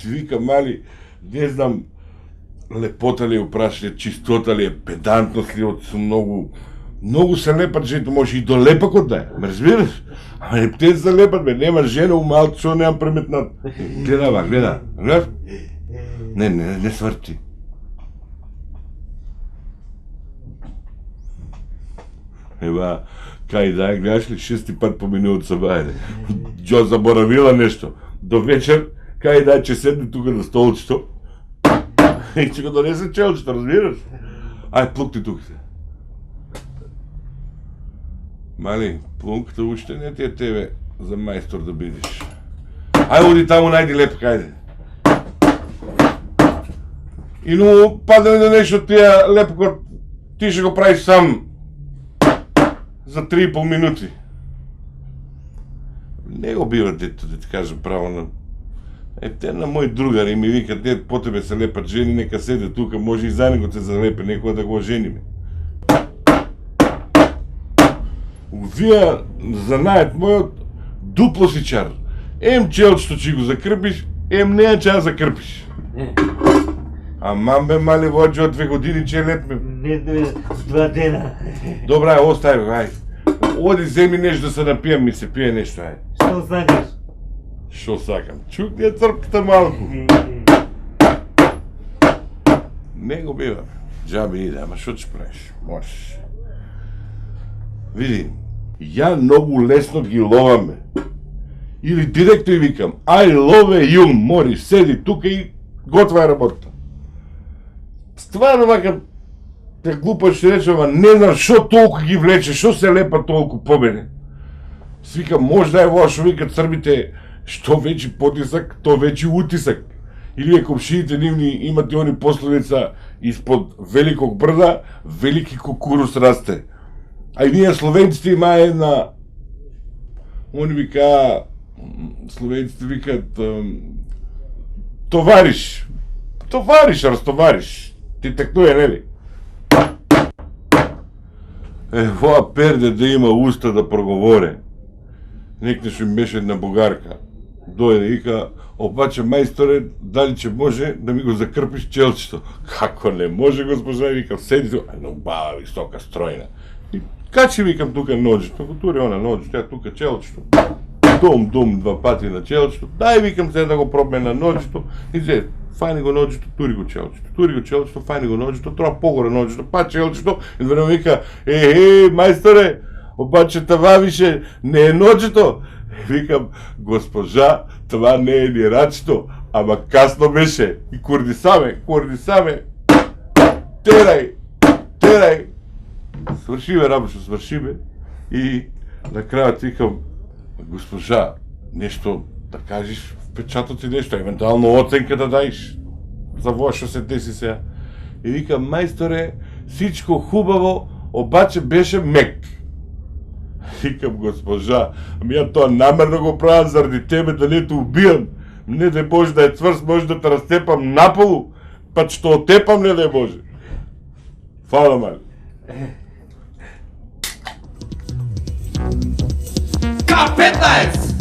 Ти вика, мали, не знам, лепота ли е упрашле, чистота ли е, педантност ли од многу се лепат жето, може и до лепакот да е, ме разбираш? Ама не те се лепат, бе, нема жена у малко, што немам преметнат. Гледа, гледаш? Не сврти. Ева, кај да, гледаш ли, 6 пат помине од сабајде. Джо заборавила нешто. До вечер, кај да, че седне тука на столчето, и ќе го донесе челчето, разбираш? Ај, плукти тука се. Мали, плунката уште не ти е тебе за мајстор да бидиш. Ај, оди таму, најди леп, кајде. И ну, падне на нешто тия лепокот, ти ще го правиш сам за 3,5 минути. Не го бива дето, да ти кажа право на... те на мој другар и ми викат, не, по тебе се лепат жени, нека седе тука, може и за него се залепе, некоја да го ожениме. Вие знаат мојот дупло си чар. Ем челчето че го закрпиш, ем неа че ја закрпиш. А мамбе мали воđe од 2 години че лепме. Не, 2 дена. Добра, остави, ај. Оди земи нешто да се напијам, ми се пие нешто, ај. Што сакаш? Шо сакам? Чукни ја црпката малку. Не го бива. Джаби иде, ама шо ќе правиш? Можеш. Види, ја многу лесно ги ловаме. Или директно и викам, ај лове јум, мори, седи тука и готва е работа. Стварно вака, те глупо ќе речем, ама не знам шо толку ги влече, шо се лепа толку по мене. Свика, можда е во шо викат србите, што веќе потисак, то веќе утисак. Или комшиите нивни имате они пословица, испод великог брда, велики кукурус расте. А и ние словенците има една, они вика, словенците викат, товариш, разтовариш, ти текнуе, нели? Воа перде да има уста да проговоре. Некнеш им беше една бугарка. Дојде и вика, обаче мајсторе, дали че може да ми го закрпиш челчето? Како не може, госпожа, викам, седи тука, но баба висока, стройна. И качи, викам, тука ноđето, го тури она ноđето, тя тука челчето. Дум, 2 пати на челчето, дај, викам, се да го пробме на ноđето, и зе, фајни го ноđето, тури го челчето, фајни го ноđето, троа погоре ноđето, па челчето, и време вика, мајсторе, обаче това више не е ноđето. Викам, госпожа, това не е ни рачето, ама касно беше. И курдисаме, терај. Свршиме, Рабошо, свршиме. И на крајот викам, госпожа, нешто да кажеш, впечатот ти нешто, евентуално оценка да даиш за во што се деси сега. И викам, мајсторе, всичко хубаво, обаче беше мек. Викам, госпожа, ами ја тоа намерно го правам заради тебе да не те убијам. Не да може да е цврст, може да те растепам наполу, па што отепам не да може. Фала, мали. K15!